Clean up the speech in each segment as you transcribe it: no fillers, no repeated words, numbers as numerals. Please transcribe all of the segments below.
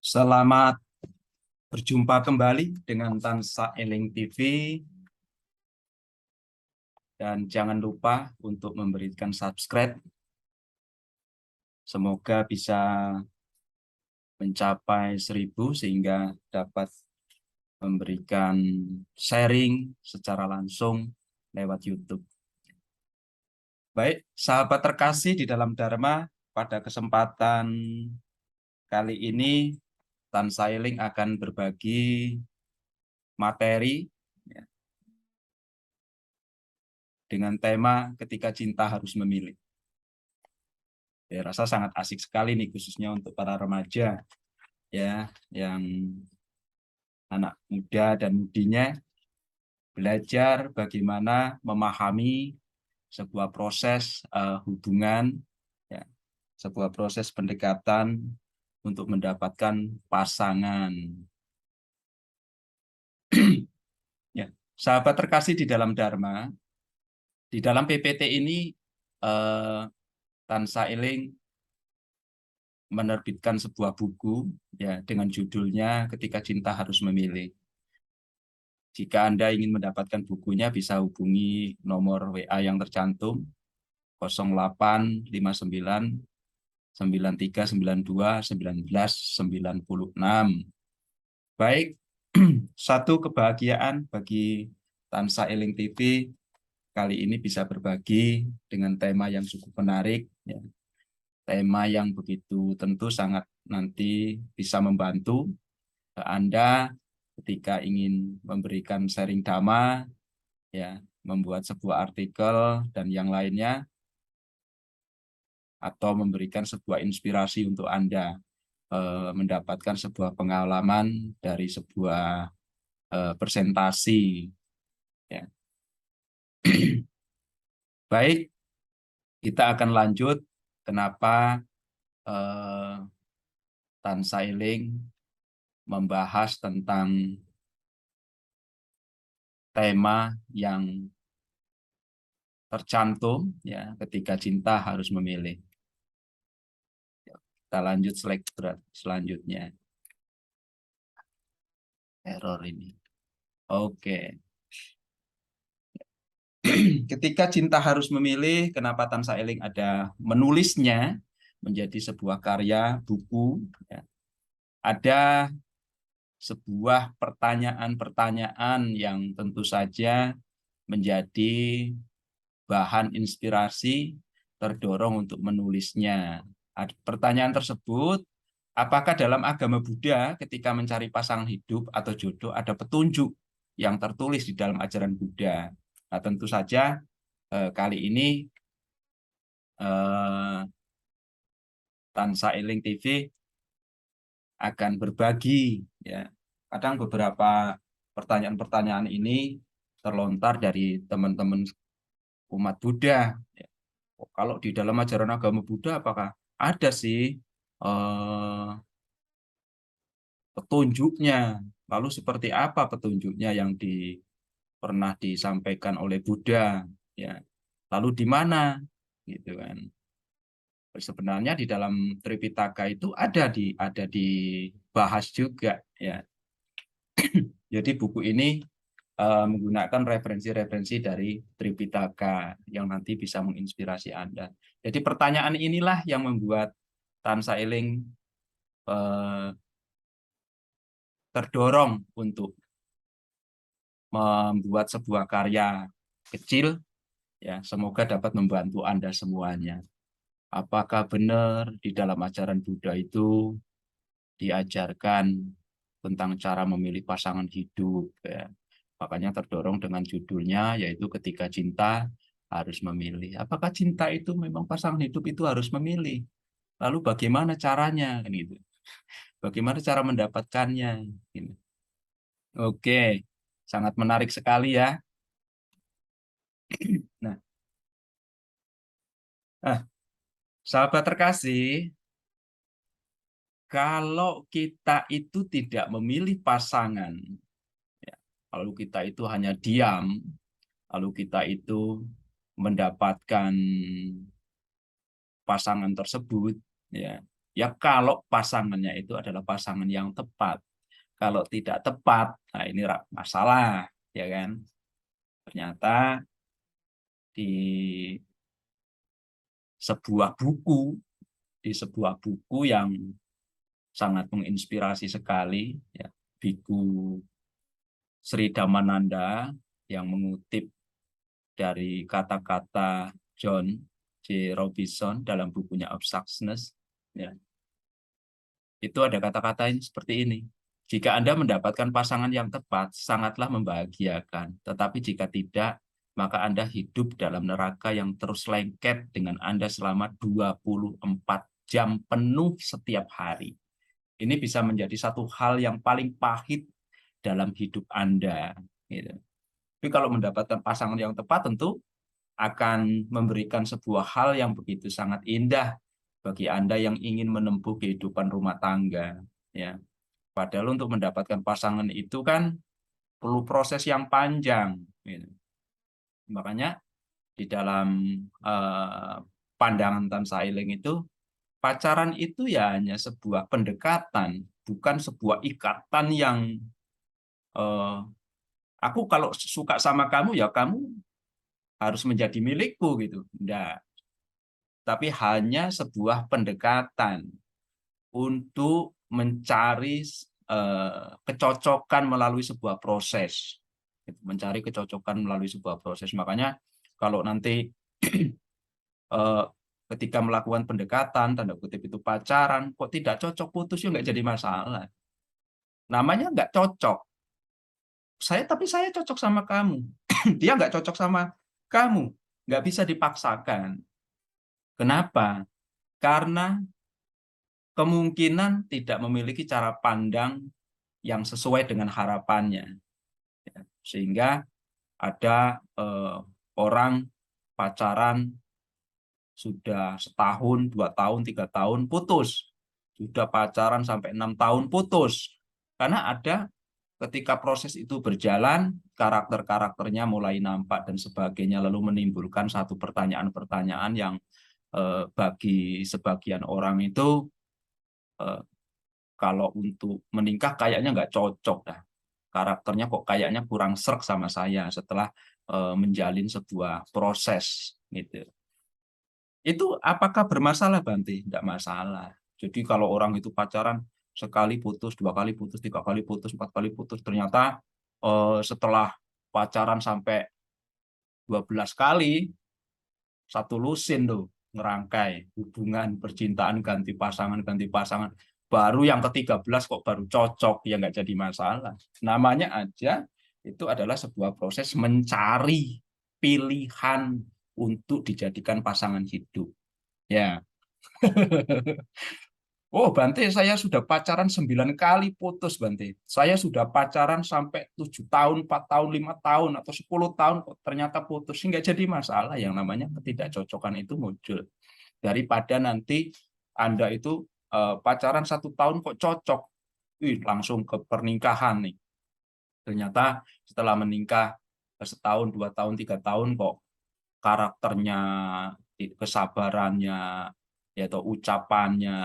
Selamat berjumpa kembali dengan Tansa Eling TV, dan jangan lupa untuk memberikan subscribe. Semoga bisa mencapai 1000 sehingga dapat memberikan sharing secara langsung lewat YouTube. Baik, sahabat terkasih di dalam Dharma, pada kesempatan kali ini Tansa Eling akan berbagi materi dengan tema ketika cinta harus memilih. Ya, rasa sangat asik sekali nih, khususnya untuk para remaja ya, yang anak muda dan mudinya belajar bagaimana memahami sebuah proses hubungan, ya, sebuah proses pendekatan untuk mendapatkan pasangan. Ya, sahabat terkasih di dalam Dharma, di dalam PPT ini Tansa Eling menerbitkan sebuah buku ya dengan judulnya Ketika Cinta Harus Memilih. Jika Anda ingin mendapatkan bukunya, bisa hubungi nomor WA yang tercantum 0859 9392 1996. Baik, satu kebahagiaan bagi Tansa Eling TV kali ini bisa berbagi dengan tema yang cukup menarik, ya. Tema yang begitu tentu sangat nanti bisa membantu Anda ketika ingin memberikan sharing dhamma, ya, membuat sebuah artikel dan yang lainnya, atau memberikan sebuah inspirasi untuk Anda mendapatkan sebuah pengalaman dari sebuah presentasi. Ya. Baik, kita akan lanjut. Kenapa Tansa Eling membahas tentang tema yang tercantum, ya, ketika cinta harus memilih. Kita lanjut slide selanjutnya. Error ini. Oke. Ketika cinta harus memilih, kenapa Tansa Eling ada menulisnya menjadi sebuah karya buku, ya. Ada sebuah pertanyaan-pertanyaan yang tentu saja menjadi bahan inspirasi terdorong untuk menulisnya. Pertanyaan tersebut, apakah dalam agama Buddha ketika mencari pasangan hidup atau jodoh ada petunjuk yang tertulis di dalam ajaran Buddha? Nah, tentu saja kali ini Tansa Eling TV akan berbagi, ya. Kadang beberapa pertanyaan-pertanyaan ini terlontar dari teman-teman umat Buddha. Ya. Kalau di dalam ajaran agama Buddha apakah ada sih petunjuknya? Lalu seperti apa petunjuknya yang pernah disampaikan oleh Buddha? Ya. Lalu di mana? Gitu kan. Sebenarnya di dalam Tripitaka itu ada dibahas juga, ya. Jadi buku ini menggunakan referensi-referensi dari Tripitaka yang nanti bisa menginspirasi Anda. Jadi pertanyaan inilah yang membuat Tansa Eling terdorong untuk membuat sebuah karya kecil, ya, semoga dapat membantu Anda semuanya. Apakah benar di dalam ajaran Buddha itu diajarkan tentang cara memilih pasangan hidup, ya. Makanya terdorong dengan judulnya, yaitu Ketika Cinta Harus Memilih. Apakah cinta itu memang pasangan hidup itu harus memilih? Lalu bagaimana caranya? Kan gitu. Bagaimana cara mendapatkannya? Gitu. Oke, sangat menarik sekali ya. Nah, sahabat terkasih, kalau kita itu tidak memilih pasangan, ya, lalu kita itu hanya diam, lalu kita itu mendapatkan pasangan tersebut, ya, Ya kalau pasangannya itu adalah pasangan yang tepat. Kalau tidak tepat, nah ini masalah, ya kan? Ternyata di sebuah buku yang sangat menginspirasi sekali, ya, Biku Sri Damananda yang mengutip dari kata-kata John J. Robinson dalam bukunya Of Success, ya, itu ada kata-kata seperti ini. Jika Anda mendapatkan pasangan yang tepat, sangatlah membahagiakan. Tetapi jika tidak, maka Anda hidup dalam neraka yang terus lengket dengan Anda selama 24 jam penuh setiap hari. Ini bisa menjadi satu hal yang paling pahit dalam hidup Anda. Gitu. Tapi kalau mendapatkan pasangan yang tepat, tentu akan memberikan sebuah hal yang begitu sangat indah bagi Anda yang ingin menempuh kehidupan rumah tangga. Ya. Padahal untuk mendapatkan pasangan itu kan perlu proses yang panjang. Gitu. Makanya di dalam pandangan Tan Sailing itu, pacaran itu ya hanya sebuah pendekatan, bukan sebuah ikatan yang aku kalau suka sama kamu ya kamu harus menjadi milikku gitu. Enggak. Tapi hanya sebuah pendekatan untuk mencari kecocokan melalui sebuah proses. Mencari kecocokan melalui sebuah proses. Makanya kalau nanti ketika melakukan pendekatan, tanda kutip itu pacaran, kok tidak cocok, putus ya nggak jadi masalah. Namanya nggak cocok. Tapi saya cocok sama kamu. Dia nggak cocok sama kamu. Nggak bisa dipaksakan. Kenapa? Karena kemungkinan tidak memiliki cara pandang yang sesuai dengan harapannya. Sehingga ada orang pacaran sudah setahun, 2 tahun, 3 tahun, putus. Sudah pacaran sampai 6 tahun, putus. Karena ada ketika proses itu berjalan, karakter-karakternya mulai nampak dan sebagainya, lalu menimbulkan satu pertanyaan-pertanyaan yang bagi sebagian orang itu kalau untuk menikah kayaknya nggak cocok dah. Karakternya kok kayaknya kurang serk sama saya setelah menjalin sebuah proses gitu. Itu apakah bermasalah, Banti? Tidak masalah. Jadi kalau orang itu pacaran sekali putus, 2 kali putus, 3 kali putus, 4 kali putus, ternyata setelah pacaran sampai 12 kali, satu lusin tuh ngerangkai hubungan percintaan ganti pasangan. Baru yang ke-13 kok baru cocok, ya nggak jadi masalah. Namanya aja itu adalah sebuah proses mencari pilihan untuk dijadikan pasangan hidup. Ya. Oh, Bante, saya sudah pacaran 9 kali putus, Bante. Saya sudah pacaran sampai 7 tahun, 4 tahun, 5 tahun, atau 10 tahun, kok ternyata putus. Nggak jadi masalah. Yang namanya ketidakcocokan itu muncul. Daripada nanti Anda itu pacaran 1 tahun kok cocok. Langsung ke pernikahan nih. Ternyata setelah menikah setahun, 2 tahun, 3 tahun kok karakternya, kesabarannya, yaitu ucapannya,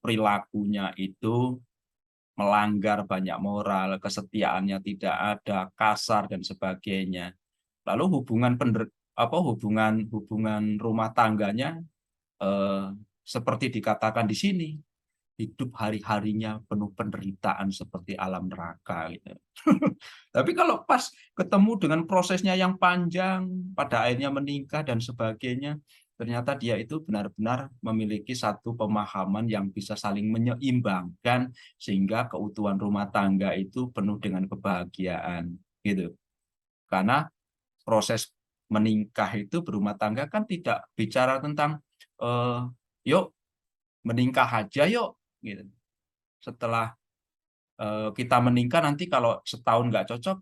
perilakunya itu melanggar banyak moral, kesetiaannya tidak ada, kasar dan sebagainya. Lalu hubungan rumah tangganya eh, seperti dikatakan di sini, hidup hari-harinya penuh penderitaan seperti alam neraka gitu. Tapi kalau pas ketemu dengan prosesnya yang panjang, pada akhirnya menikah dan sebagainya, ternyata dia itu benar-benar memiliki satu pemahaman yang bisa saling menyeimbangkan sehingga keutuhan rumah tangga itu penuh dengan kebahagiaan gitu. Karena proses menikah itu berumah tangga kan tidak bicara tentang yuk menikah aja yuk gitu. Setelah kita menikah nanti kalau setahun nggak cocok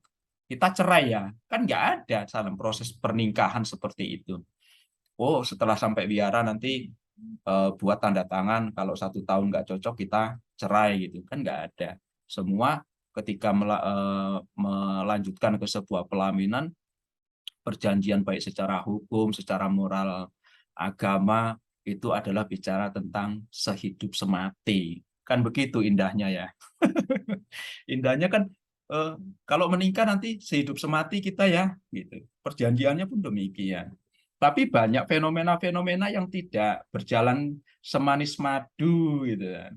kita cerai ya, kan nggak ada dalam proses pernikahan seperti itu. Oh, setelah sampai biara nanti buat tanda tangan kalau 1 tahun nggak cocok kita cerai gitu, kan nggak ada. Semua ketika melanjutkan ke sebuah pelaminan, perjanjian baik secara hukum, secara moral, agama itu adalah bicara tentang sehidup semati. Kan begitu indahnya ya. Indahnya kan eh, kalau menikah nanti sehidup semati kita ya, gitu. Perjanjiannya pun demikian. Tapi banyak fenomena-fenomena yang tidak berjalan semanis madu gitu kan.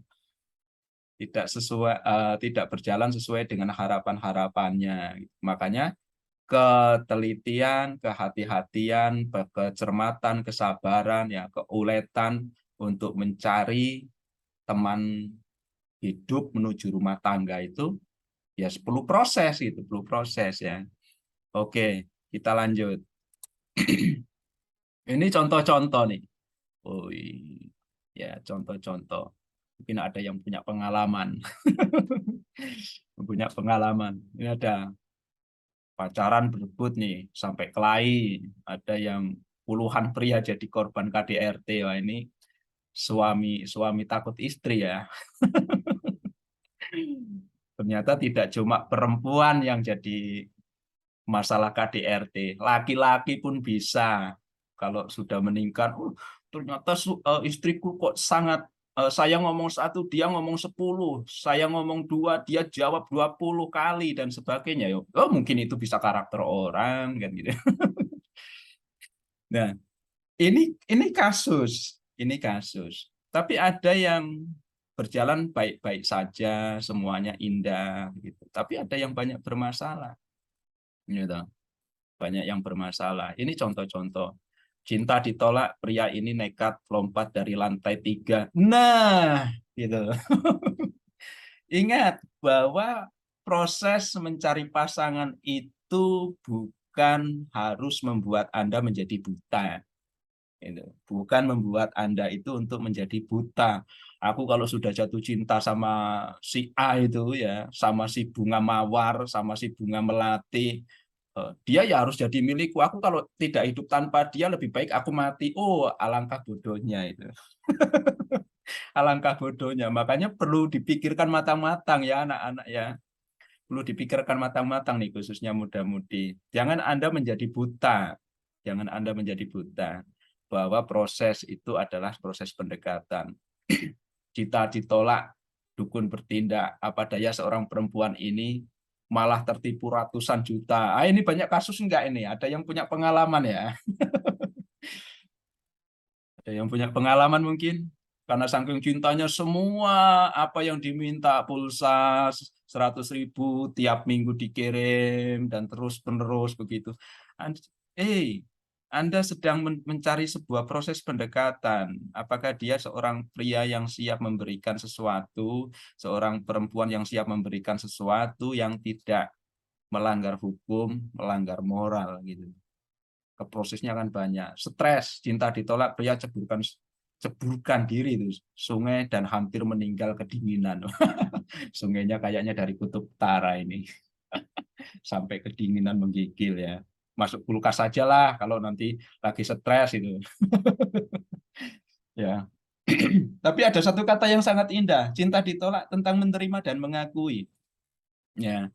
Tidak berjalan sesuai dengan harapan-harapannya. Makanya ketelitian, kehati-hatian, kecermatan, kesabaran, ya, keuletan untuk mencari teman hidup menuju rumah tangga itu ya perlu proses gitu, perlu proses ya. Oke, kita lanjut. Ini contoh-contoh nih. Oh, ya contoh-contoh. Mungkin ada yang punya pengalaman. Punya pengalaman. Ini ada pacaran berebut nih sampai kelahi. Ada yang puluhan pria jadi korban KDRT. Wah, ini suami suami takut istri ya. Ternyata tidak cuma perempuan yang jadi masalah KDRT, laki-laki pun bisa. Kalau sudah meningkat, ternyata istriku kok sangat saya ngomong satu, dia ngomong 10, saya ngomong dua, dia jawab 20 kali dan sebagainya. Oh, mungkin itu bisa karakter orang kan gitu. Nah, ini kasus, ini kasus. Tapi ada yang berjalan baik-baik saja, semuanya indah gitu. Tapi ada yang banyak bermasalah, gitu. Banyak yang bermasalah. Ini contoh-contoh. Cinta ditolak, pria ini nekat lompat dari lantai 3. Nah, gitu. Ingat bahwa proses mencari pasangan itu bukan harus membuat Anda menjadi buta. Gitu. Bukan membuat Anda itu untuk menjadi buta. Aku kalau sudah jatuh cinta sama si A itu ya, sama si bunga mawar, sama si bunga melati, dia ya harus jadi milikku. Aku kalau tidak hidup tanpa dia lebih baik aku mati. Oh, alangkah bodohnya itu. Alangkah bodohnya. Makanya perlu dipikirkan matang-matang ya anak-anak ya. Perlu dipikirkan matang-matang nih khususnya muda-mudi. Jangan Anda menjadi buta. Jangan Anda menjadi buta bahwa proses itu adalah proses pendekatan. Cita ditolak, dukun bertindak. Apa daya seorang perempuan ini malah tertipu ratusan juta. Ah, ini banyak kasus enggak ini? Ada yang punya pengalaman ya? Ada yang punya pengalaman mungkin? Karena saking cintanya semua apa yang diminta pulsa 100.000 tiap minggu dikirim dan terus menerus begitu. Eh, Anda sedang mencari sebuah proses pendekatan. Apakah dia seorang pria yang siap memberikan sesuatu, seorang perempuan yang siap memberikan sesuatu yang tidak melanggar hukum, melanggar moral gitu. Ke prosesnya kan banyak. Stres, cinta ditolak, pria ceburkan diri itu sungai dan hampir meninggal kedinginan. Sungainya kayaknya dari kutub utara ini. Sampai kedinginan menggigil ya. Masuk kulkas saja lah kalau nanti lagi stres itu. Ya. Tapi ada satu kata yang sangat indah, cinta ditolak tentang menerima dan mengakui. Ya,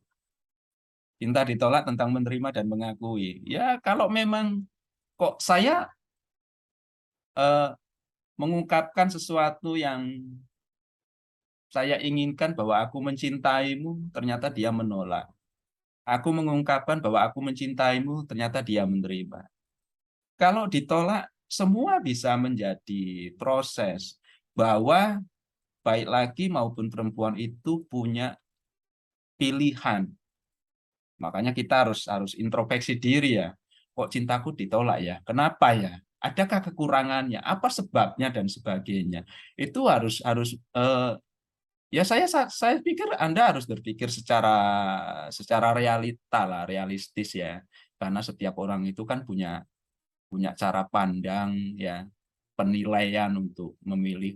cinta ditolak tentang menerima dan mengakui. Ya, kalau memang kok saya eh, mengungkapkan sesuatu yang saya inginkan bahwa aku mencintaimu, ternyata dia menolak. Aku mengungkapkan bahwa aku mencintaimu, ternyata dia menerima. Kalau ditolak, semua bisa menjadi proses bahwa baik laki maupun perempuan itu punya pilihan. Makanya kita harus introspeksi diri ya. Kok cintaku ditolak ya? Kenapa ya? Adakah kekurangannya? Apa sebabnya dan sebagainya? Itu harus ya saya pikir Anda harus berpikir secara realita lah, realistis ya. Karena setiap orang itu kan punya punya cara pandang ya, penilaian untuk memilih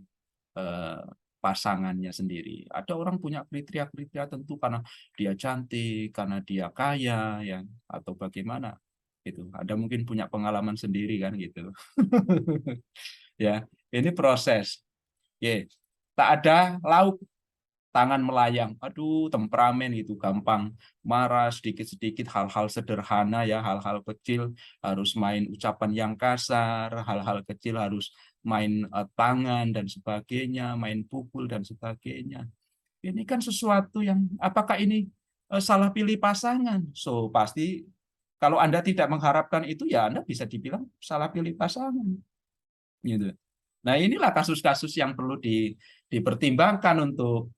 eh, pasangannya sendiri. Ada orang punya kriteria-kriteria tentu karena dia cantik, karena dia kaya ya, atau bagaimana gitu. Ada mungkin punya pengalaman sendiri kan gitu. Ya, ini proses. Ya, tak ada lauk tangan melayang. Aduh, temperamen itu gampang marah sedikit-sedikit hal-hal sederhana ya, hal-hal kecil harus main ucapan yang kasar, hal-hal kecil harus main tangan dan sebagainya, main pukul dan sebagainya. Ini kan sesuatu yang apakah ini salah pilih pasangan? So pasti kalau Anda tidak mengharapkan itu ya Anda bisa dibilang salah pilih pasangan. Gitu. Nah, inilah kasus-kasus yang perlu dipertimbangkan untuk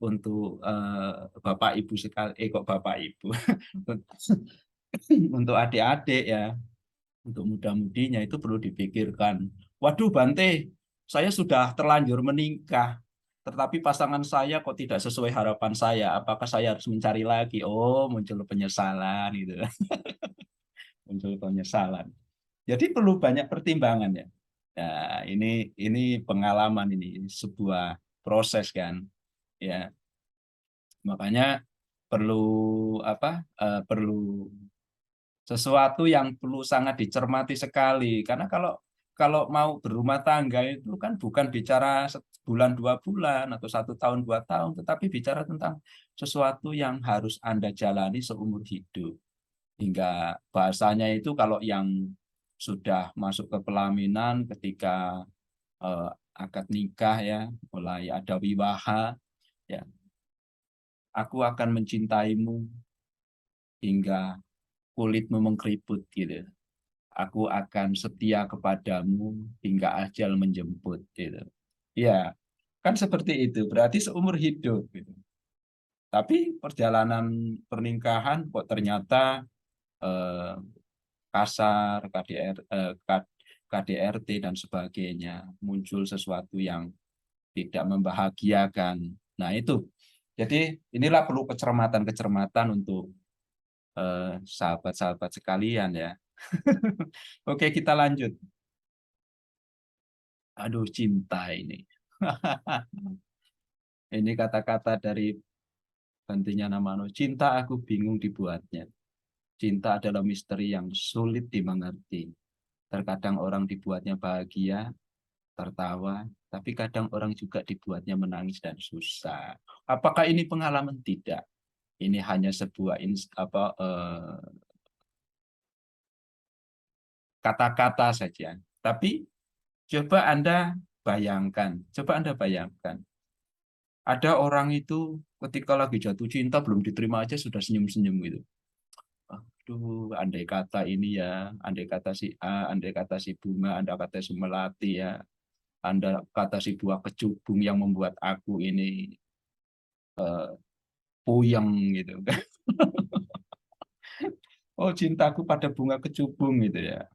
Bapak Ibu sekali, kok Bapak Ibu, untuk adik-adik ya, untuk muda-mudinya itu perlu dipikirkan. Waduh, Bante, saya sudah terlanjur menikah, tetapi pasangan saya kok tidak sesuai harapan saya. Apakah saya harus mencari lagi? Oh, muncul penyesalan gitu, muncul penyesalan. Jadi perlu banyak pertimbangan ya. Nah, ini pengalaman ini sebuah proses kan, ya. Makanya perlu apa? Perlu sesuatu yang perlu sangat dicermati sekali. Karena kalau kalau mau berumah tangga itu kan bukan bicara sebulan 2 bulan atau 1 tahun 2 tahun, tetapi bicara tentang sesuatu yang harus Anda jalani seumur hidup. Hingga bahasanya itu kalau yang sudah masuk ke pelaminan ketika eh, akad nikah ya, mulai ada wiwaha ya, aku akan mencintaimu hingga kulitmu mengkeriput gitu. Aku akan setia kepadamu hingga ajal menjemput gitu. Ya, kan seperti itu. Berarti seumur hidup gitu. Tapi perjalanan pernikahan kok ternyata eh, kasar, KDRT dan sebagainya, muncul sesuatu yang tidak membahagiakan. Nah, itu. Jadi inilah perlu kecermatan-kecermatan untuk sahabat-sahabat sekalian ya. Oke, kita lanjut. Aduh, cinta ini. Ini kata-kata dari Bantinya Namano. Cinta aku bingung dibuatnya. Cinta adalah misteri yang sulit dimengerti. Terkadang orang dibuatnya bahagia, tertawa, tapi kadang orang juga dibuatnya menangis dan susah. Apakah ini pengalaman? Tidak. Ini hanya sebuah kata-kata saja. Tapi coba Anda bayangkan, ada orang itu ketika lagi jatuh cinta belum diterima aja sudah senyum-senyum gitu. Aduh, andai kata ini ya, andai kata si A, andai kata si bunga, andai kata si melati ya, andai kata si buah kecubung yang membuat aku ini eh, puyeng gitu. Oh, cintaku pada bunga kecubung gitu ya.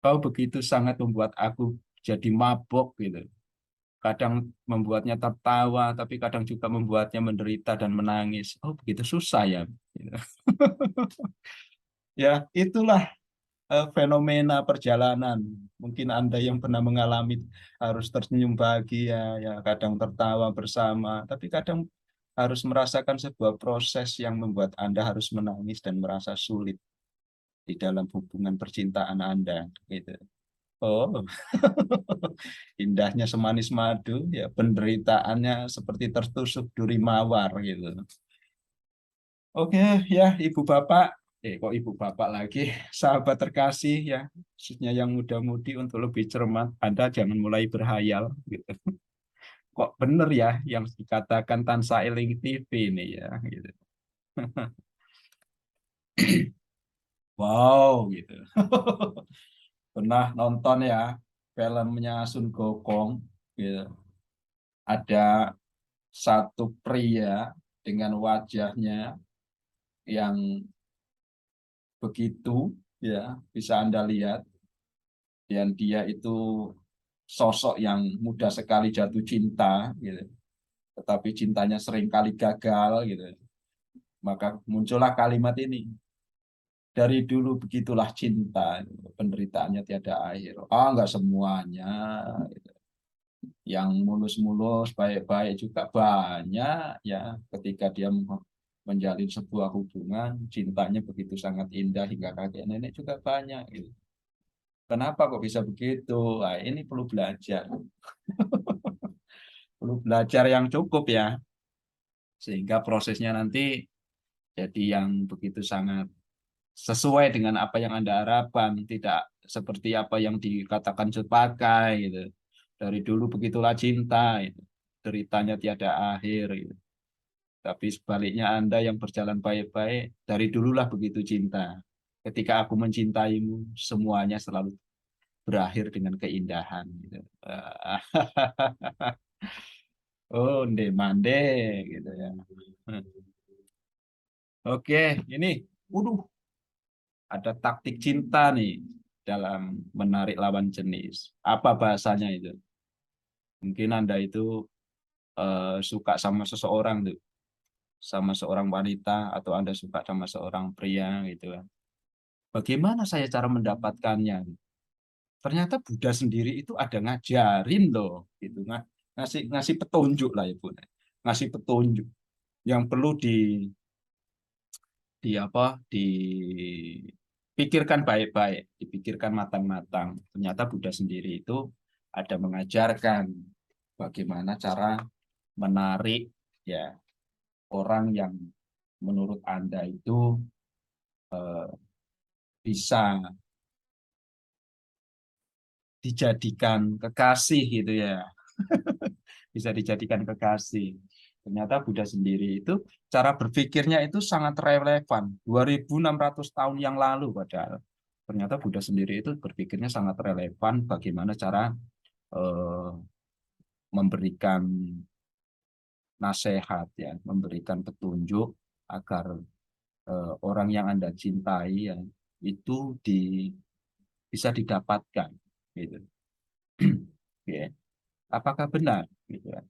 Kau begitu sangat membuat aku jadi mabok gitu. Kadang membuatnya tertawa, tapi kadang juga membuatnya menderita dan menangis. Oh, begitu susah ya. Gitu. Ya, itulah fenomena perjalanan. Mungkin Anda yang pernah mengalami harus tersenyum bahagia, ya kadang tertawa bersama, tapi kadang harus merasakan sebuah proses yang membuat Anda harus menangis dan merasa sulit di dalam hubungan percintaan Anda. Gitu. Oh, indahnya semanis madu, ya penderitaannya seperti tertusuk duri mawar gitu. Oke, ya Ibu Bapak, kok Ibu Bapak lagi, sahabat terkasih ya, khususnya yang muda-mudi untuk lebih cermat, Anda jangan mulai berhayal gitu. Kok bener ya yang dikatakan Tansa Eling TV ini ya gitu. Wow gitu. Pernah nonton ya filmnya Sun Gokong gitu. Ada satu pria dengan wajahnya yang begitu ya bisa Anda lihat, dan dia itu sosok yang mudah sekali jatuh cinta gitu, tetapi cintanya sering kali gagal gitu. Maka muncullah kalimat ini, dari dulu begitulah cinta, penderitaannya tiada akhir. Ah, enggak semuanya gitu. Yang mulus-mulus baik-baik juga banyak ya, ketika dia menjalin sebuah hubungan cintanya begitu sangat indah hingga kakek nenek juga banyak gitu. Kenapa kok bisa begitu? Nah, ini perlu belajar. Perlu belajar yang cukup ya, sehingga prosesnya nanti jadi yang begitu sangat sesuai dengan apa yang Anda harapkan, tidak seperti apa yang dikatakan sepakai gitu. Dari dulu begitulah cinta, itu. Deritanya tiada akhir. Gitu. Tapi sebaliknya Anda yang berjalan baik-baik, dari dululah begitu cinta. Ketika aku mencintaimu, semuanya selalu berakhir dengan keindahan. Gitu. Oh, nde mande, gitu ya. Oke, ini, waduh, ada taktik cinta nih dalam menarik lawan jenis. Apa bahasanya itu? Mungkin Anda itu suka sama seseorang tuh, sama seorang wanita atau Anda suka sama seorang pria gitu kan. Bagaimana saya cara mendapatkannya? Ternyata Buddha sendiri itu ada ngajarin loh, gitu ngasih ngasih petunjuk lah ya Bun. Ngasih petunjuk yang perlu di apa dipikirkan baik-baik, dipikirkan matang-matang. Ternyata Buddha sendiri itu ada mengajarkan bagaimana cara menarik ya orang yang menurut Anda itu bisa dijadikan kekasih gitu ya, bisa dijadikan kekasih. Ternyata Buddha sendiri itu cara berpikirnya itu sangat relevan. 2600 tahun yang lalu padahal. Ternyata Buddha sendiri itu berpikirnya sangat relevan bagaimana cara eh, memberikan nasihat ya, memberikan petunjuk agar orang yang Anda cintai ya, itu bisa didapatkan gitu. Ya. Apakah benar gitu ya?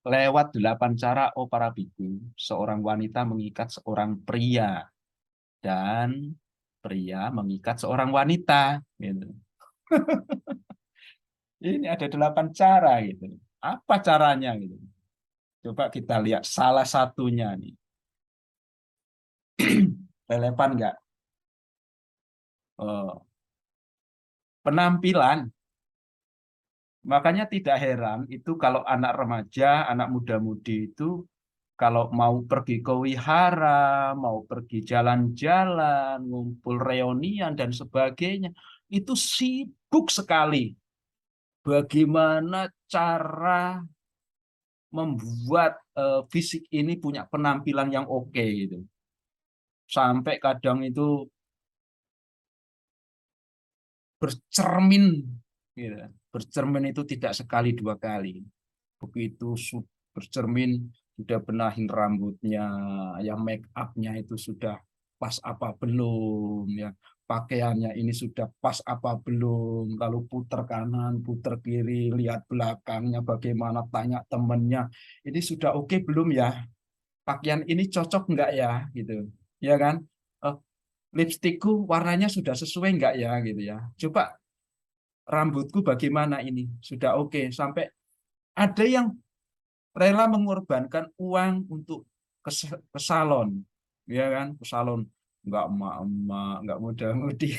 Lewat 8 cara, oh para biku, seorang wanita mengikat seorang pria dan pria mengikat seorang wanita gitu. Ini ada 8 cara gitu. Apa caranya gitu? Coba kita lihat salah satunya nih. Relevan nggak? Oh, penampilan. Makanya tidak heran itu kalau anak remaja, anak muda-mudi itu kalau mau pergi ke wihara, mau pergi jalan-jalan, ngumpul reunian dan sebagainya, itu sibuk sekali. Bagaimana cara membuat fisik ini punya penampilan yang oke gitu. Sampai kadang itu bercermin, gitu. Bercermin itu tidak sekali dua kali. Begitu bercermin, sudah benahin rambutnya, yang make upnya itu sudah pas apa belum, ya pakaiannya ini sudah pas apa belum, lalu putar kanan, putar kiri, lihat belakangnya bagaimana, tanya temennya, ini sudah oke belum ya, pakaian ini cocok enggak ya, gitu, ya kan? Eh, Lipstikku warnanya sudah sesuai enggak ya, gitu ya. Coba rambutku bagaimana ini, sudah oke, sampai ada yang rela mengorbankan uang untuk ke salon, ya kan, ke salon, nggak emak-emak, nggak muda-mudi,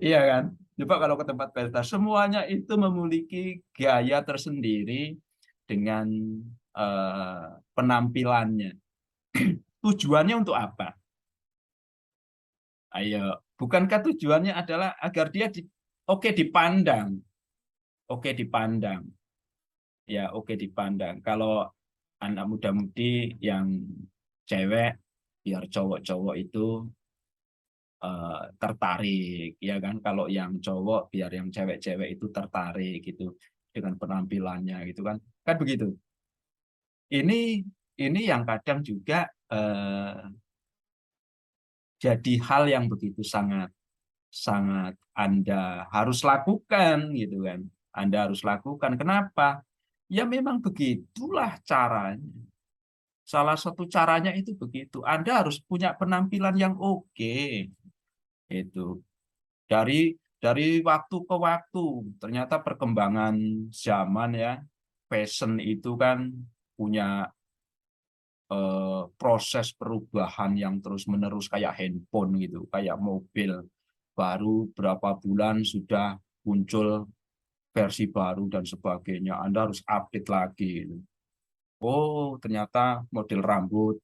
iya kan. Coba kalau ke tempat pesta, semuanya itu memiliki gaya tersendiri dengan penampilannya. Tujuannya untuk apa? Ayo, bukankah tujuannya adalah agar dia oke dipandang, oke dipandang, ya oke dipandang. Kalau anak muda-mudi yang cewek biar cowok-cowok itu tertarik ya kan, kalau yang cowok biar yang cewek-cewek itu tertarik gitu dengan penampilannya gitu kan, kan begitu. Ini yang kadang juga eh, jadi hal yang begitu sangat sangat Anda harus lakukan gitu kan, Anda harus lakukan. Kenapa? Ya memang begitulah caranya. Salah satu caranya itu begitu. Anda harus punya penampilan yang oke. Itu dari waktu ke waktu. Ternyata perkembangan zaman ya, fashion itu kan punya proses perubahan yang terus-menerus kayak handphone gitu, kayak mobil. Baru berapa bulan sudah muncul versi baru dan sebagainya. Anda harus update lagi gitu. Oh, ternyata model rambut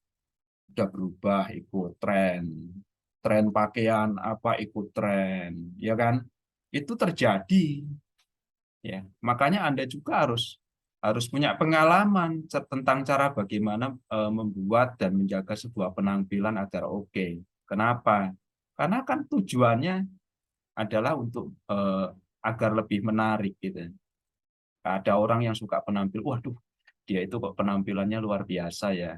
udah berubah ikut tren. Tren pakaian apa ikut tren, ya kan? Itu terjadi. Ya, makanya Anda juga harus punya pengalaman tentang cara bagaimana membuat dan menjaga sebuah penampilan agar oke. Kenapa? Karena kan tujuannya adalah untuk agar lebih menarik gitu. Ada orang yang suka penampil, waduh, dia itu kok penampilannya luar biasa ya.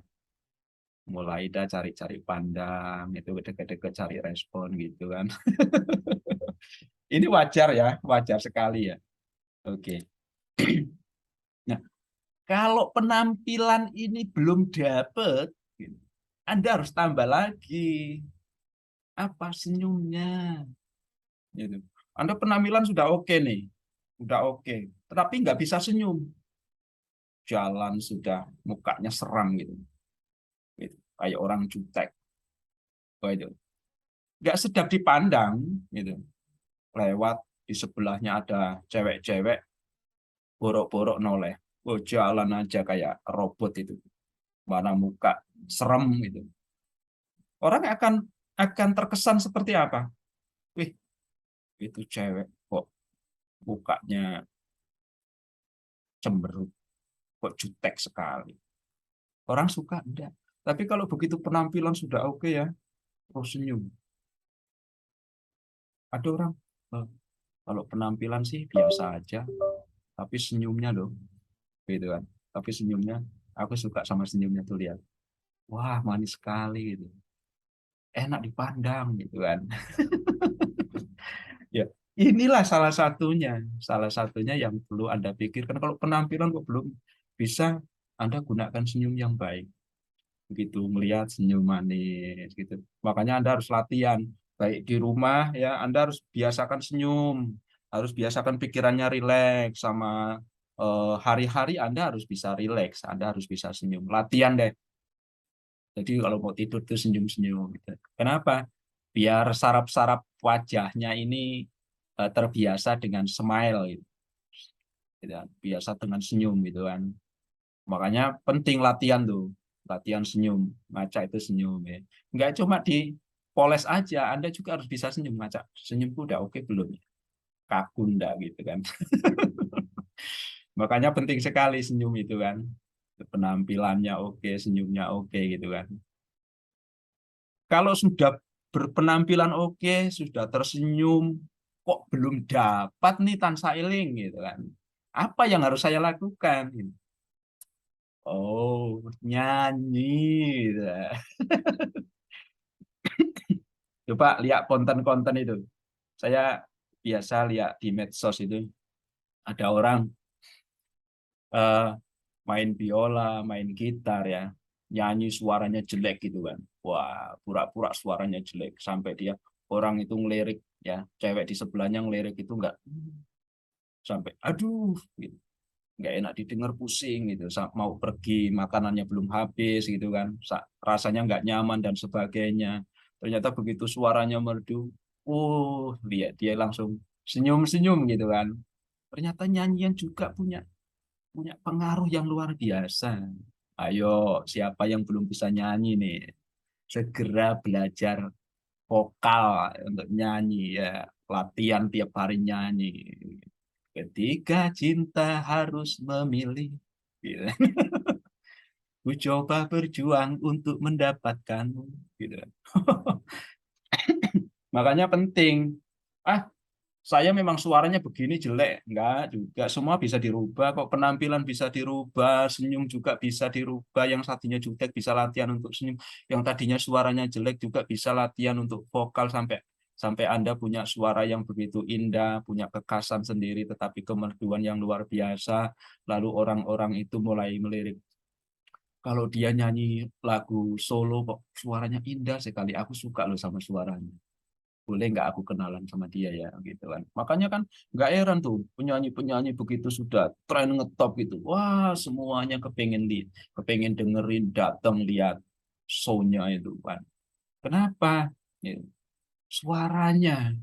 Mulai dah cari-cari pandang, itu deket-deket cari respon gitu kan. Ini wajar ya, wajar sekali ya. Oke. Nah, kalau penampilan ini belum dapet, Anda harus tambah lagi. Apa senyumnya? Gitu. Anda penampilan sudah oke nih, sudah oke, tetapi nggak bisa senyum. Jalan sudah mukanya seram gitu, gitu. Kayak orang jutek. Wah, itu nggak sedap dipandang, gitu. Lewat di sebelahnya ada cewek-cewek borok-borok noleh. Oh, jalan aja kayak robot itu, mana muka serem gitu. Orang akan terkesan seperti apa? Wih, itu cewek kok mukanya cemberut, kok jutek sekali. Orang suka enggak. Tapi kalau begitu penampilan sudah oke ya, terus senyum. Ada orang, "Oh, kalau penampilan sih biasa aja, tapi senyumnya loh, gitu kan. Tapi senyumnya, aku suka sama senyumnya tuh lihat. Wah, manis sekali gitu. Enak dipandang gitu kan. Ya, inilah salah satunya yang perlu Anda pikirkan. Kalau penampilan kok belum bisa, Anda gunakan senyum yang baik. Begitu melihat senyum manis gitu. Makanya Anda harus latihan baik di rumah ya, Anda harus biasakan senyum, harus biasakan pikirannya rileks sama hari-hari Anda harus bisa rileks, Anda harus bisa senyum. Latihan deh. Jadi kalau mau tidur tuh senyum-senyum gitu. Kenapa? Biar saraf-saraf wajahnya ini terbiasa dengan smile gitu. Gitu kan. Biasa dengan senyum gitu kan. Makanya penting latihan tuh, latihan senyum, ngaca itu senyum ya. Nggak cuma dipoles aja, Anda juga harus bisa senyum, ngaca. Senyumku udah oke belum ya? Kaku enggak gitu kan. Makanya penting sekali senyum itu kan. Penampilannya oke, senyumnya oke gitu kan. Kalau sudah berpenampilan oke, sudah tersenyum, kok belum dapat nih Tan Sailing gitu kan. Apa yang harus saya lakukan? Oh, nyanyi gitu. Coba lihat konten-konten itu. Saya biasa lihat di medsos itu ada orang eh, main biola, main gitar ya, nyanyi suaranya jelek gitu kan. Wah, pura-pura suaranya jelek sampai dia orang itu ngelirik ya, cewek di sebelahnya ngelirik itu enggak sampai aduh gitu. Nggak enak didengar pusing gitu, mau pergi makanannya belum habis gitu kan, rasanya nggak nyaman dan sebagainya. Ternyata begitu suaranya merdu, oh lihat dia langsung senyum-senyum gitu kan. Ternyata nyanyian juga punya punya pengaruh yang luar biasa. Ayo, siapa yang belum bisa nyanyi nih, segera belajar vokal untuk nyanyi ya, latihan tiap hari nyanyi. Ketika cinta harus memilih, gitu. Ku coba berjuang untuk mendapatkanmu, gitu. Makanya penting. Ah, saya memang suaranya begini jelek, enggak juga. Semua bisa dirubah kok, penampilan bisa dirubah, senyum juga bisa dirubah. Yang tadinya jutek bisa latihan untuk senyum, yang tadinya suaranya jelek juga bisa latihan untuk vokal sampai sampai Anda punya suara yang begitu indah, punya kekasan sendiri tetapi kemerduan yang luar biasa. Lalu orang-orang itu mulai melirik. Kalau dia nyanyi lagu solo kok suaranya indah sekali, aku suka loh sama suaranya, boleh nggak aku kenalan sama dia ya gitu kan. Makanya kan nggak heran tuh penyanyi-penyanyi begitu sudah tren ngetop gitu, wah semuanya kepengen dengerin, datang lihat show-nya itu kan. Kenapa? Ya, suaranya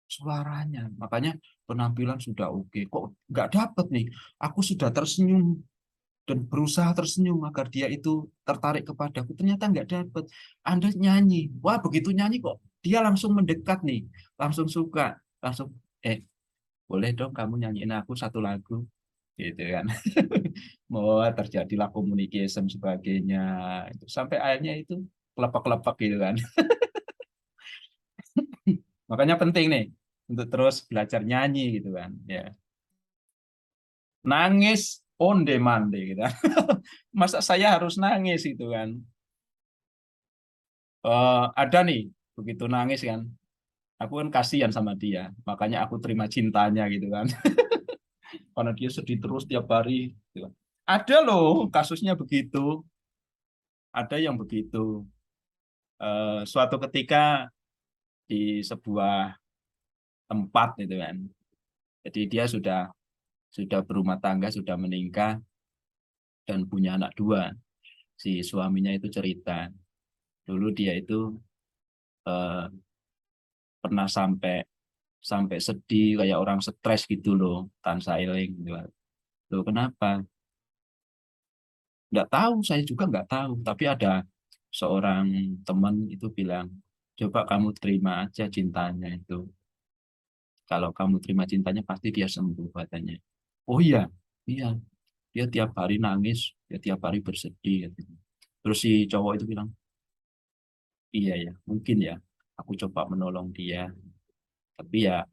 suaranya. Makanya penampilan sudah oke, kok nggak dapet nih, aku sudah tersenyum dan berusaha tersenyum agar dia itu tertarik kepadaku, ternyata nggak dapet. Anda nyanyi, wah begitu nyanyi kok dia langsung mendekat nih, langsung suka. langsung, boleh dong kamu nyanyiin aku satu lagu, gitu kan. Mau terjadilah communication sebagainya, itu sampai akhirnya itu kelepek-kelepek gitu kan. Makanya penting nih untuk terus belajar nyanyi gitu kan. Ya, nangis on demand gitu. Masa saya harus nangis gitu kan? Ada nih begitu nangis kan, aku kan kasihan sama dia, makanya aku terima cintanya gitu kan. Karena dia sedih terus tiap hari. Gitu kan. Ada loh kasusnya begitu, ada yang begitu. Suatu ketika di sebuah tempat gitu kan. Jadi dia sudah berumah tangga, sudah menikah dan punya anak dua. Si suaminya itu cerita, dulu dia itu eh, pernah sampai sampai sedih kayak orang stres gitu loh, Tan Sailing gitu. Loh, kenapa? Nggak tahu, saya juga nggak tahu. Tapi ada seorang teman itu bilang, coba kamu terima aja cintanya itu. Kalau kamu terima cintanya pasti dia sembuh katanya. Oh iya, iya. Dia tiap hari nangis, dia tiap hari bersedih. Katanya. Terus si cowok itu bilang, iya ya, mungkin ya. Aku coba menolong dia. Tapi ya,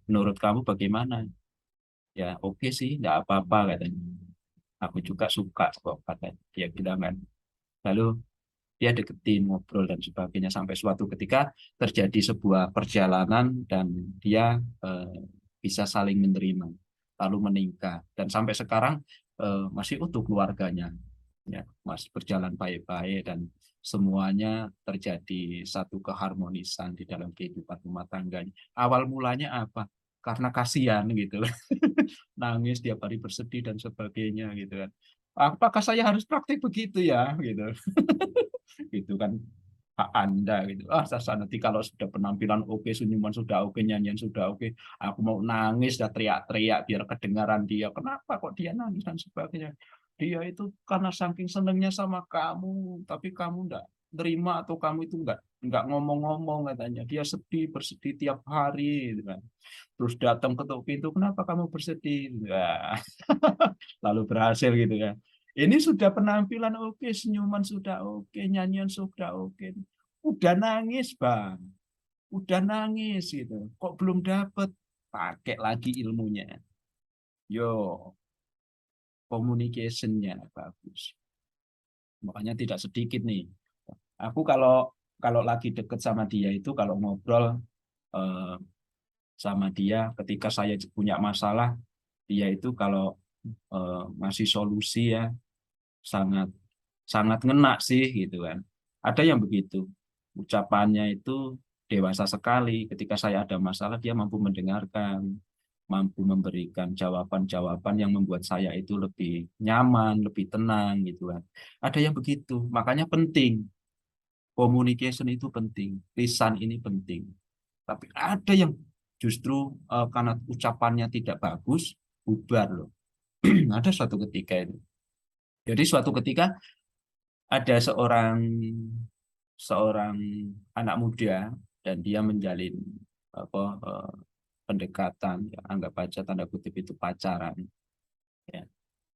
menurut kamu bagaimana? Ya oke sih, nggak apa-apa katanya. Aku juga suka kok katanya. Dia bilang kan. Lalu dia deketin, ngobrol dan sebagainya sampai suatu ketika terjadi sebuah perjalanan dan dia eh, bisa saling menerima, lalu menikah dan sampai sekarang masih utuh keluarganya, ya masih berjalan baik-baik dan semuanya terjadi satu keharmonisan di dalam kehidupan rumah tangganya. Awal mulanya apa? Karena kasihan gitu, nangis tiap hari bersedih dan sebagainya gitu kan. Apakah saya harus praktik begitu ya gitu? Gitu kan hak Anda gitu. Sasa nanti kalau sudah penampilan oke, senyuman sudah oke, nyanyian sudah oke, aku mau nangis dan teriak-teriak biar kedengaran dia. Kenapa kok dia nangis dan sebagainya? Dia itu karena saking senengnya sama kamu, tapi kamu enggak terima atau kamu itu enggak ngomong-ngomong katanya. Dia sedih, bersedih tiap hari gitu kan. Terus datang ketuk pintu, kenapa kamu bersedih? Nah, lalu berhasil gitu ya. Ini sudah penampilan oke, senyuman sudah oke, nyanyian sudah oke. Udah nangis, Bang. Udah nangis gitu. Kok belum dapet? Pakai lagi ilmunya. Yo, communication-nya bagus. Makanya tidak sedikit nih. Aku kalau kalau lagi deket sama dia itu kalau ngobrol eh, sama dia ketika saya punya masalah, dia itu kalau ngasih solusi ya sangat sangat ngena sih gitu kan. Ada yang begitu. Ucapannya itu dewasa sekali. Ketika saya ada masalah, dia mampu mendengarkan, mampu memberikan jawaban-jawaban yang membuat saya itu lebih nyaman, lebih tenang gitu kan. Ada yang begitu. Makanya penting. Communication itu penting. Lisan ini penting. Tapi ada yang justru karena ucapannya tidak bagus, bubar loh. Ada suatu ketika itu. Jadi suatu ketika ada seorang seorang anak muda dan dia menjalin apa pendekatan, ya, anggap aja tanda kutip itu pacaran, ya.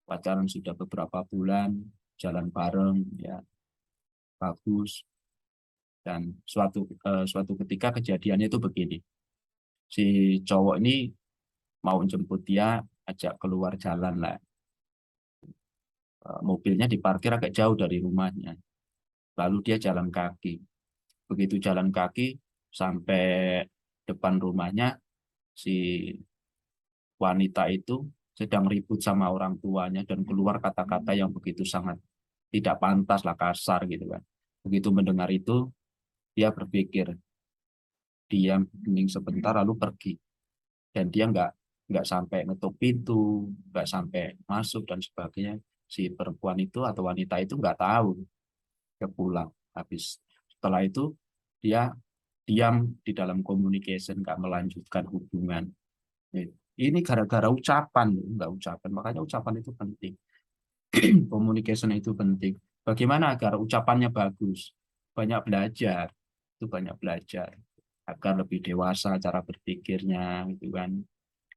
Pacaran sudah beberapa bulan, jalan bareng, ya bagus dan suatu ketika kejadiannya itu begini, si cowok ini mau jemput dia, ajak keluar jalan lah. Mobilnya diparkir agak jauh dari rumahnya, lalu dia jalan kaki. Begitu jalan kaki sampai depan rumahnya, si wanita itu sedang ribut sama orang tuanya dan keluar kata-kata yang begitu sangat tidak pantas lah, kasar gitu kan. Begitu mendengar itu, dia berpikir, diam hening sebentar lalu pergi. Dan dia nggak sampai ngetuk pintu, nggak sampai masuk dan sebagainya. Si perempuan itu atau wanita itu nggak tahu dia pulang. Habis setelah itu dia diam di dalam communication, nggak melanjutkan hubungan. Ini gara-gara ucapan, nggak ucapan. Makanya ucapan itu penting. Communication itu penting. Bagaimana agar ucapannya bagus? Banyak belajar. Itu banyak belajar. agar lebih dewasa cara berpikirnya gitu kan.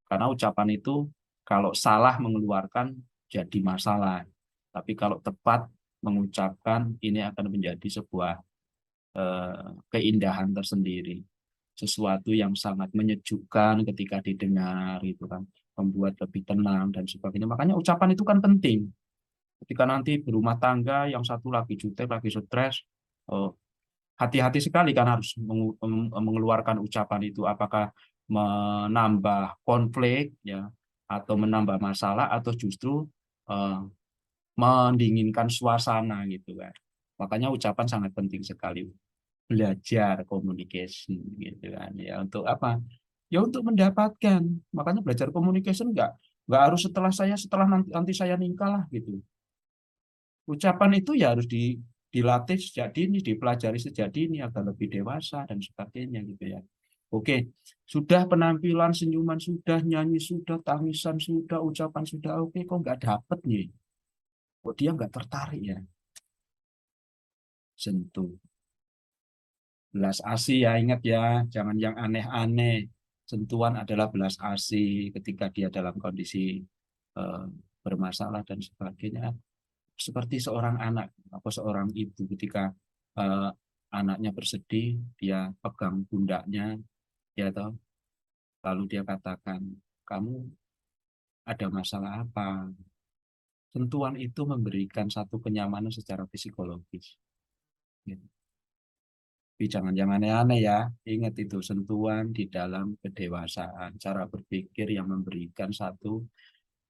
Karena ucapan itu kalau salah mengeluarkan jadi masalah. Tapi kalau tepat mengucapkan ini akan menjadi sebuah keindahan tersendiri. Sesuatu yang sangat menyejukkan ketika didengar itu kan, membuat lebih tenang dan sebagainya. Makanya ucapan itu kan penting. Ketika nanti berumah tangga yang satu lagi jutek, lagi stres, eh, hati-hati sekali kan harus mengeluarkan ucapan itu. Apakah menambah konflik ya, atau menambah masalah, atau justru eh, mendinginkan suasana gitu kan. Makanya ucapan sangat penting sekali. Belajar communication gitu kan ya, untuk apa? Ya untuk mendapatkan. Makanya belajar communication nggak harus setelah nanti saya nikah lah gitu. Ucapan itu ya harus dilatih sejak dini, dipelajari sejak dini agar lebih dewasa dan sebagainya gitu ya. Oke, sudah penampilan, senyuman sudah, nyanyi sudah, tangisan sudah, ucapan sudah, oke, kok nggak dapet nih? Kok dia nggak tertarik ya? Sentuh. Belas asih ya, ingat ya, jangan yang aneh-aneh. Sentuhan adalah belas asih ketika dia dalam kondisi eh, bermasalah dan sebagainya. Seperti seorang anak atau seorang ibu ketika eh, anaknya bersedih, dia pegang pundaknya, ya toh, lalu dia katakan, kamu ada masalah apa? Sentuhan itu memberikan satu kenyamanan secara psikologis. Gitu. Tapi jangan yang aneh-aneh ya. Ingat itu sentuhan di dalam kedewasaan, cara berpikir yang memberikan satu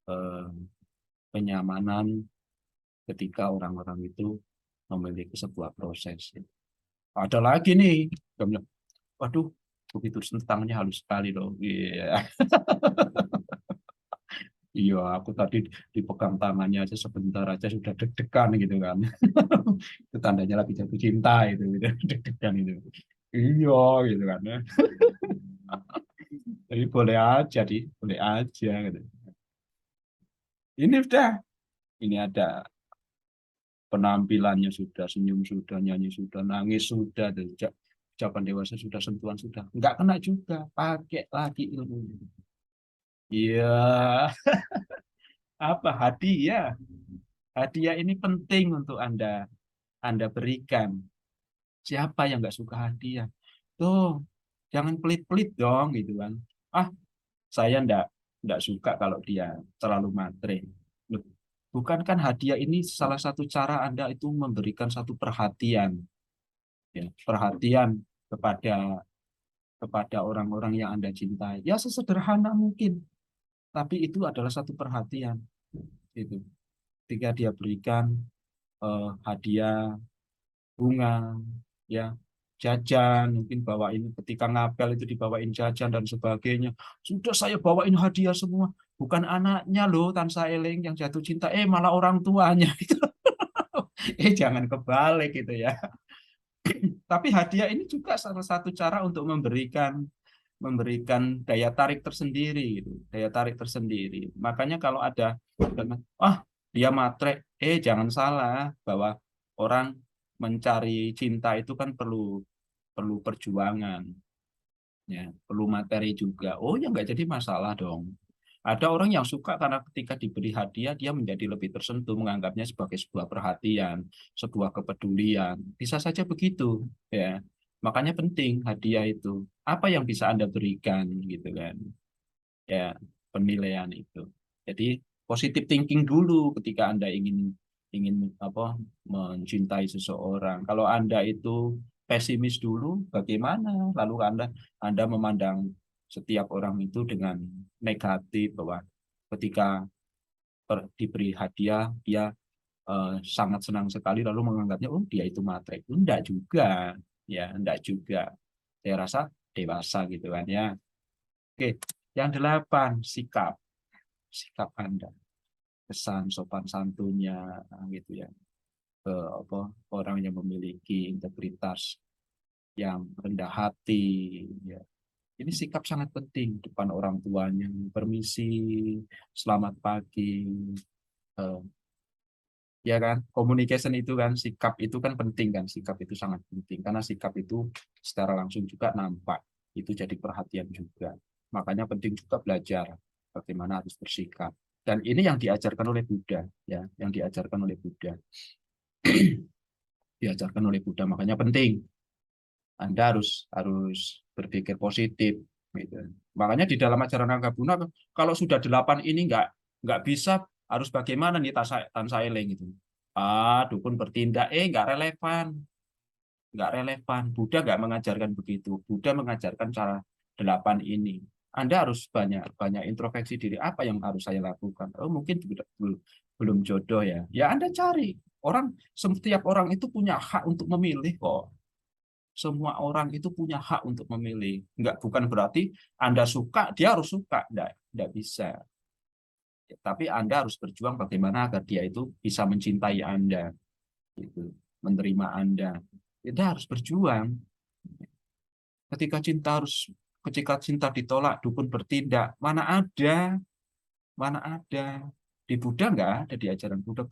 eh, kenyamanan ketika orang-orang itu memiliki sebuah proses. Ada lagi nih, dia bilang, waduh, begitu tentangnya halus sekali loh. Iya, iya, aku tadi dipegang tangannya aja sebentar aja sudah deg-degan gitu kan. Itu tandanya lagi jatuh cinta itu, gitu. Deg-degan itu. Iya, gitu kan. Jadi boleh aja, boleh aja gitu. Ini udah, ini ada penampilannya sudah, senyum sudah, nyanyi sudah, nangis sudah, ucapan dewasa sudah, sentuhan sudah. Enggak kena juga, pakai lagi ilmu. Iya, apa hadiah? Hadiah ini penting untuk Anda berikan. Siapa yang nggak suka hadiah? Tuh, jangan pelit-pelit dong gitu kan. Ah, saya nggak suka kalau dia terlalu matre. Loh, bukankah hadiah ini salah satu cara Anda itu memberikan satu perhatian, ya, perhatian kepada kepada orang-orang yang Anda cintai. Ya sesederhana mungkin, tapi itu adalah satu perhatian. Itu. Ketika dia berikan hadiah, bunga, ya, jajan, mungkin bawain ketika ngapel itu dibawain jajan dan sebagainya. Sudah saya bawain hadiah semua, bukan anaknya loh Tan Saeling yang jatuh cinta, malah orang tuanya. Jangan kebalik gitu ya. Tapi hadiah ini juga salah satu cara untuk memberikan daya tarik tersendiri gitu, daya tarik tersendiri. Makanya kalau ada dia matre, jangan salah bahwa orang mencari cinta itu kan perlu perlu perjuangan, ya, perlu materi juga. Oh ya nggak jadi masalah dong. Ada orang yang suka karena ketika diberi hadiah dia menjadi lebih tersentuh, menganggapnya sebagai sebuah perhatian, sebuah kepedulian. Bisa saja begitu, ya. Makanya penting hadiah itu. Apa yang bisa Anda berikan gitu kan? Ya, penilaian itu. Jadi positive thinking dulu ketika Anda ingin ingin apa mencintai seseorang. Kalau Anda itu pesimis dulu, bagaimana? Lalu Anda memandang setiap orang itu dengan negatif bahwa ketika diberi hadiah dia sangat senang sekali lalu menganggapnya oh dia itu matre. Enggak juga, ya, enggak juga. Saya rasa dewasa gitu kan ya. Oke, yang delapan, sikap Anda, kesan sopan santunnya gitu ya, ke apa orang yang memiliki integritas yang rendah hati ya. Ini sikap sangat penting depan orang tuanya, permisi, selamat pagi, eh, ya kan, communication itu kan, sikap itu kan penting kan, sikap itu sangat penting karena sikap itu secara langsung juga nampak Itu jadi perhatian juga. Makanya penting juga belajar bagaimana harus bersikap. Dan ini yang diajarkan oleh Buddha, ya, yang diajarkan oleh Buddha, diajarkan oleh Buddha. Makanya penting Anda harus berpikir positif. Gitu. Makanya di dalam ajaran Anggabuna, kalau sudah 8 ini nggak bisa, harus bagaimana nih Tansa Eling itu. Dukun bertindak, nggak relevan. Nggak relevan. Buddha nggak mengajarkan begitu. Buddha mengajarkan cara 8 ini. Anda harus banyak banyak introspeksi diri. Apa yang harus saya lakukan? Oh, mungkin belum jodoh ya. Ya Anda cari. Setiap orang itu punya hak untuk memilih kok. Semua orang itu punya hak untuk memilih. Bukan berarti Anda suka, dia harus suka. Nggak bisa. Tapi Anda harus berjuang bagaimana agar dia itu bisa mencintai Anda, gitu, menerima Anda. Kita harus berjuang. Ketika cinta ketika cinta ditolak, dukun bertindak. Mana ada. Di Buddha nggak ada di ajaran Buddha.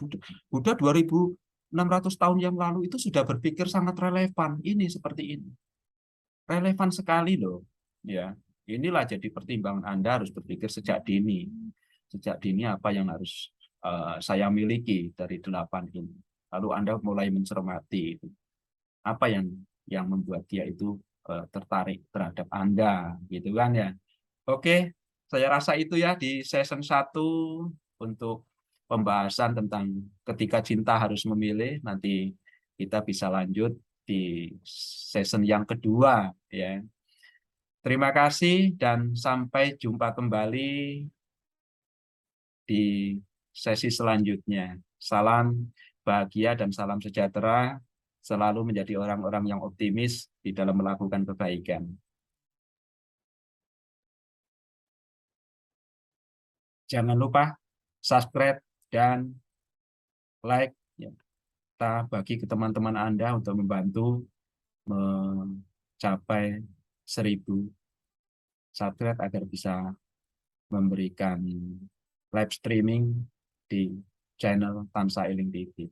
Buddha 2600 tahun yang lalu itu sudah berpikir sangat relevan. Ini seperti ini. Relevan sekali loh. Ya, inilah jadi pertimbangan Anda harus berpikir sejak dini. Sejak dini apa yang harus saya miliki dari 8 ini. Lalu Anda mulai mencermati apa yang membuat dia itu tertarik terhadap Anda, gitu kan ya. Oke, saya rasa itu ya di season 1 untuk pembahasan tentang ketika cinta harus memilih. Nanti kita bisa lanjut di season yang kedua ya. Terima kasih dan sampai jumpa kembali di sesi selanjutnya. Salam bahagia dan salam sejahtera, selalu menjadi orang-orang yang optimis di dalam melakukan kebaikan. Jangan lupa subscribe dan like ya. Kita bagi ke teman-teman Anda untuk membantu mencapai 1000 subscribe agar bisa memberikan live streaming di channel Tansa Eling TV.